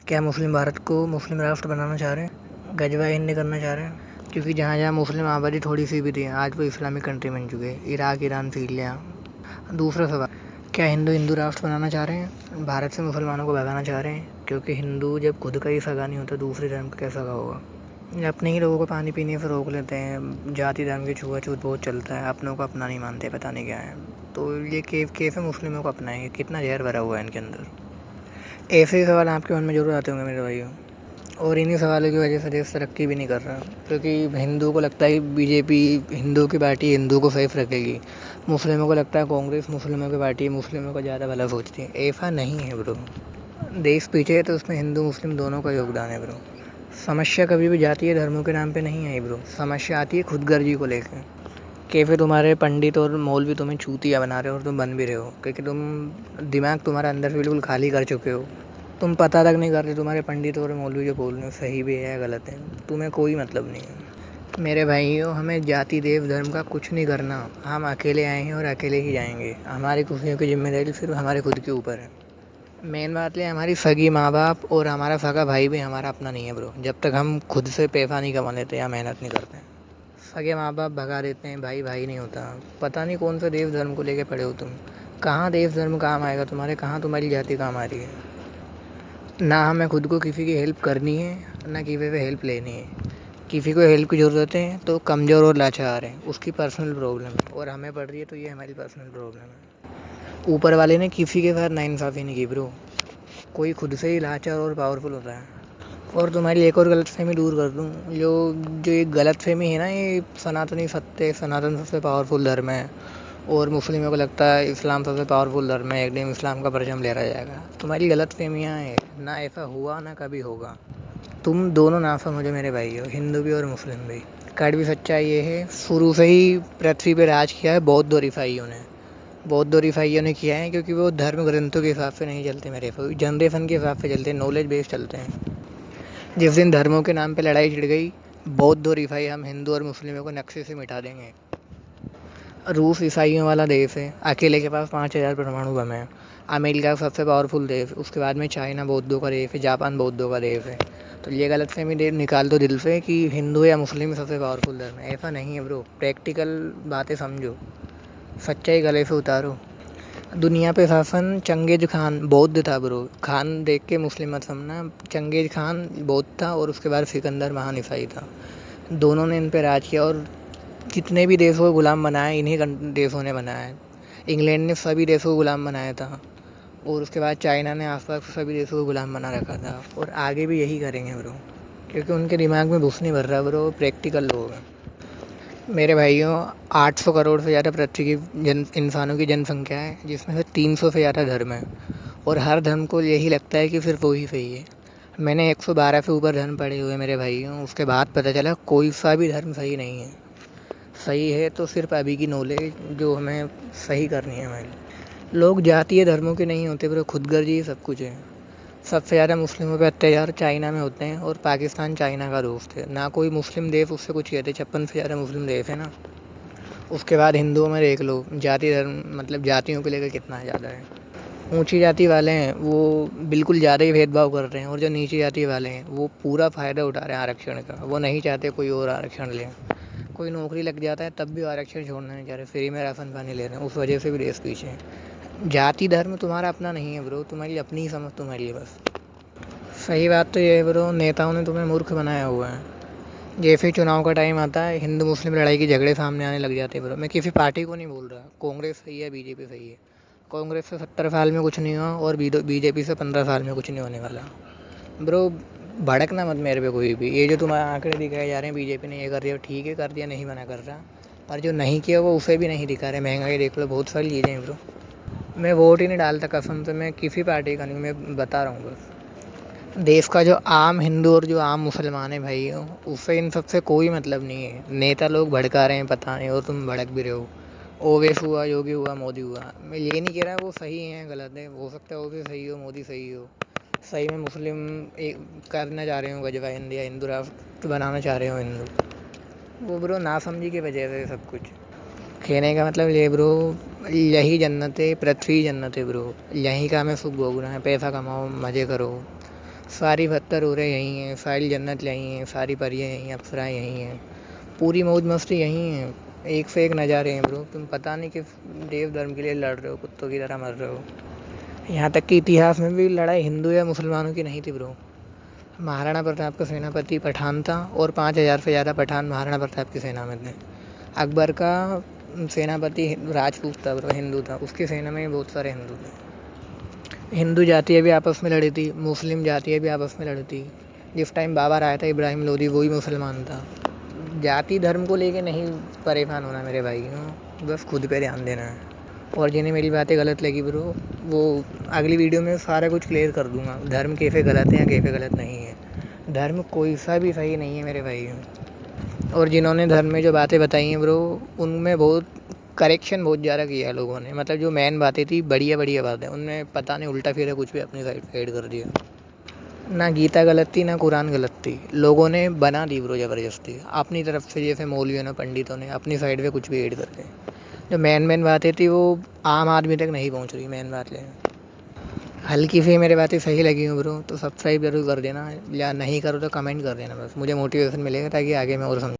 क्या मुस्लिम भारत को मुस्लिम राष्ट्र बनाना चाह रहे हैं, गजवा हिंद करना चाह रहे हैं? क्योंकि जहाँ जहाँ मुस्लिम आबादी थोड़ी सी भी थी आज वो इस्लामिक कंट्री बन चुके हैं, इराक, ईरान, सीरिया। दूसरा सवाल, क्या हिंदू हिंदू राष्ट्र बनाना चाह रहे हैं, भारत से मुसलमानों को भगाना चाह रहे हैं? क्योंकि हिंदू जब खुद का ही सगा नहीं होता दूसरे धर्म का कैसा सगा होगा? ये अपने ही लोगों को पानी पीने से रोक लेते हैं, जाति धर्म की छुआछूत बहुत चलता है, अपनों को अपना नहीं मानते, पता नहीं क्या है। तो ये कैसे मुस्लिमों को अपनाएंगे? कितना जहर भरा हुआ है इनके अंदर। ऐसे ही सवाल आपके मन में ज़रूर आते होंगे मेरे भाइयों। और इन्हीं सवालों की वजह से देश तरक्की भी नहीं कर रहा, क्योंकि हिंदुओं को लगता है कि बीजेपी हिंदुओं की पार्टी हिंदुओं को सेफ रखेगी, मुस्लिमों को लगता है कांग्रेस मुस्लिमों की पार्टी मुस्लिमों को ज़्यादा भला सोचती है। ऐसा नहीं है ब्रो। देश पीछे है तो उसमें हिंदू मुस्लिम दोनों का योगदान है ब्रो। समस्या कभी भी जातीय धर्मों के नाम पे नहीं आई ब्रो, समस्या आती है खुदगर्जी को लेकर। कैफे तुम्हारे पंडित और मौलवी तुम्हें चूतिया बना रहे हो और तुम बन भी रहे हो, क्योंकि दिमाग तुम्हारा अंदर से बिल्कुल खाली कर चुके हो। तुम पता तक नहीं करते तुम्हारे पंडित और मौलवी जो बोल रहे हो सही भी है या गलत है, तुम्हें कोई मतलब नहीं है। मेरे भाइयों, हमें जाति देव धर्म का कुछ नहीं करना, हम अकेले आए हैं और अकेले ही जाएंगे। हमारी खुशियों की जिम्मेदारी सिर्फ हमारे खुद के ऊपर है। मेन बात है हमारी सगी माँ बाप और हमारा सगा भाई भी हमारा अपना नहीं है ब्रो, जब तक हम खुद से पैसा नहीं कमा लेते या मेहनत नहीं करते। सगे माँ बाप भगा देते हैं, भाई भाई नहीं होता। पता नहीं कौन सा देव धर्म को लेके पड़े हो तुम। कहाँ देव धर्म काम आएगा तुम्हारे, कहाँ तुम्हारी जाति काम आ रही है? ना हमें खुद को किसी की हेल्प करनी है ना किसी से हेल्प लेनी है। किसी को हेल्प की ज़रूरत है तो कमज़ोर और लाचार है, उसकी पर्सनल प्रॉब्लम है, और हमें पड़ रही है तो ये हमारी पर्सनल प्रॉब्लम है। ऊपर वाले ने किसी के साथ नाइंसाफ़ी नहीं की ब्रो। कोई खुद से ही लाचार और पावरफुल होता है। और तुम्हारी एक और गलतफहमी दूर कर दूँ, जो जो एक गलतफहमी है ना, ये सनातनी सत्य सनातन सबसे पावरफुल धर्म है और मुस्लिमों को लगता है इस्लाम सबसे पावरफुल धर्म है, एक दिन इस्लाम का परचम लहरा जाएगा। तुम्हारी गलतफहमियाँ हैं, ना ऐसा हुआ ना कभी होगा। तुम दोनों ना समझो मेरे भाई हो, हिंदू भी और मुस्लिम भी। कड़वी सच्चाई ये है, शुरू से ही पृथ्वी पर राज किया है बौद्ध और ईसाइयों ने। बौद्ध और ईसाइयों ने किया है क्योंकि वो धर्म ग्रंथों के हिसाब से नहीं चलते मेरे को, जनरेशन के हिसाब से चलते हैं, नॉलेज बेस्ड चलते हैं। जिस दिन धर्मों के नाम पे लड़ाई छिड़ गई, बौद्ध और ईसाई हम हिंदू और मुस्लिमों को नक्शे से मिटा देंगे। रूस ईसाइयों वाला देश है, अकेले के पास 5,000 परमाणु बम है। अमेरिका का सबसे पावरफुल देश, उसके बाद में चाइना बौद्धों का देश है, जापान बौद्धों का देश है। तो ये गलतफहमी दे निकाल दो दिल से कि हिंदू या मुस्लिम सबसे पावरफुल धर्म है। ऐसा नहीं है ब्रो, प्रैक्टिकल बातें समझो, सच्चाई गले से उतारो। दुनिया पे शासन चंगेज खान बौद्ध था ब्रो, खान देख के मुस्लिम मत समझना। चंगेज खान बौद्ध था और उसके बाद सिकंदर महान ईसाई था। दोनों ने इन पे राज किया और जितने भी देशों को गुलाम बनाया इन्हीं देशों ने बनाया है। इंग्लैंड ने सभी देशों को गुलाम बनाया था और उसके बाद चाइना ने आसपास के सभी देशों को गुलाम बना रखा था, और आगे भी यही करेंगे ब्रो, क्योंकि उनके दिमाग में घुस नहीं भर रहा ब्रो, प्रैक्टिकल लोग हैं। मेरे भाइयों, 800 करोड़ से ज़्यादा पृथ्वी की इंसानों की जनसंख्या है, जिसमें से 300 से ज़्यादा धर्म है, और हर धर्म को यही लगता है कि सिर्फ वो ही सही है। मैंने 112 से ऊपर धर्म पढ़े हुए मेरे भाइयों, उसके बाद पता चला कोई सा भी धर्म सही नहीं है। सही है तो सिर्फ अभी की नॉलेज जो हमें सही करनी है हमारी। लोग जातीय धर्मों के नहीं होते, पर खुदगर्जी सब कुछ है। सबसे ज़्यादा मुस्लिमों पे अत्याचार चाइना में होते हैं और पाकिस्तान चाइना का दोस्त है, ना कोई मुस्लिम देश उससे कुछ कहते। 56 से ज़्यादा मुस्लिम देश है ना। उसके बाद हिंदुओं में देख लो, जाति धर्म मतलब जातियों को लेकर कितना ज़्यादा है। ऊंची जाति वाले हैं वो बिल्कुल ज़्यादा ही भेदभाव कर रहे हैं, और जो नीची जाति वाले हैं वो पूरा फ़ायदा उठा रहे हैं आरक्षण का। वो नहीं चाहते कोई और आरक्षण लें। कोई नौकरी लग जाता है तब भी आरक्षण छोड़ना नहीं चाह रहे, फ्री में राशन पानी ले रहे हैं, उस वजह से भी देश पीछे है। जाति धर्म तुम्हारा अपना नहीं है ब्रो, तुम्हारी अपनी ही समझ तुम्हारी है बस। सही बात तो ये है ब्रो, नेताओं ने तुम्हें मूर्ख बनाया हुआ है। जैसे ही चुनाव का टाइम आता है हिंदू मुस्लिम लड़ाई के झगड़े सामने आने लग जाते हैं ब्रो। मैं किसी पार्टी को नहीं बोल रहा, कांग्रेस सही है बीजेपी सही है। कांग्रेस से 70 साल में कुछ नहीं हुआ और बीजेपी से 15 साल में कुछ नहीं होने वाला ब्रो। भड़कना मत मेरे पे कोई भी। ये जो तुम्हारे आंकड़े दिखाए जा रहे हैं बीजेपी ने ये कर दिया, ठीक है कर दिया, नहीं मना कर रहा, पर जो नहीं किया वो उसे भी नहीं दिखा रहे। महंगाई देख लो, बहुत सारी चीज़ें हैं ब्रो। मैं वोट ही नहीं डालता कसम से, मैं किसी पार्टी का नहीं, मैं बता रहा हूँ बस। देश का जो आम हिंदू और जो आम मुसलमान है भाई, उससे इन सबसे कोई मतलब नहीं है। नेता लोग भड़का रहे हैं पता नहीं, और तुम भड़क भी रहे हो। ओवैस हुआ, योगी हुआ, मोदी हुआ, मैं ये नहीं कह रहा वो सही है गलत है, हो सकता है वो भी सही हो, मोदी सही हो, सही में मुस्लिम करना चाह रहे हो गजवा हिंद या हिंदू राष्ट्र बनाना चाह रहे हो हिंदू। वो ब्रो नासमझी की वजह से सब कुछ। कहने का मतलब ये ब्रो, यही जन्नत है, पृथ्वी जन्नत है ब्रो। यहीं का हमें सुख भोगना है, पैसा कमाओ, मज़े करो, सारी 72 उरे यहीं हैं, सारी जन्नत यहीं हैं, सारी परियाँ यहीं हैं, अप्सराएँ यहीं हैं, पूरी मौज मस्ती यहीं है। एक से एक नज़ारे हैं ब्रो। तुम पता नहीं किस देव धर्म के लिए लड़ रहे हो, कुत्तों की तरह मर रहे हो। यहाँ तक कि इतिहास में भी लड़ाई हिंदू या मुसलमानों की नहीं थी ब्रो। महाराणा प्रताप का सेनापति पठान था और 5000 से ज़्यादा पठान महाराणा प्रताप की सेना में थे। अकबर का सेनापति राजपूत था ब्रो, हिंदू था, उसकी सेना में बहुत सारे हिंदू थे। हिंदू जातियाँ भी आपस में लड़ी थी, मुस्लिम जातियाँ भी आपस में लड़ी थी। जिस टाइम बाबर आया था इब्राहिम लोदी, वही मुसलमान था। जाति धर्म को लेके नहीं परेशान होना मेरे भाई, बस खुद पे ध्यान देना है। और जिन्हें मेरी बातें गलत लगी ब्रो, वो अगली वीडियो में सारा कुछ क्लियर कर दूंगा, धर्म कैसे गलत है या कैसे गलत नहीं है। धर्म कोई सा भी सही नहीं है मेरे भाई। और जिन्होंने धर्म में जो बातें बताई हैं ब्रो, उनमें बहुत करेक्शन बहुत ज़्यादा किया है लोगों ने। मतलब जो मेन बातें थी, बढ़िया बढ़िया बातें, उनमें पता नहीं उल्टा फिर कुछ भी अपनी साइड से ऐड कर दिया। ना गीता गलत थी, ना कुरान गलत थी, लोगों ने बना दी ब्रो ज़बरदस्ती अपनी तरफ से, जैसे मौलवियों ने, पंडितों ने अपनी साइड पे कुछ भी ऐड करके। जो मेन बातें थी वो आम आदमी तक नहीं पहुंच रही। मेन बात है, हल्की सी मेरी बातें सही लगी हो ब्रो तो सब्सक्राइब जरूर कर देना, या नहीं करो तो कमेंट कर देना, बस मुझे मोटिवेशन मिलेगा ताकि आगे मैं और समझ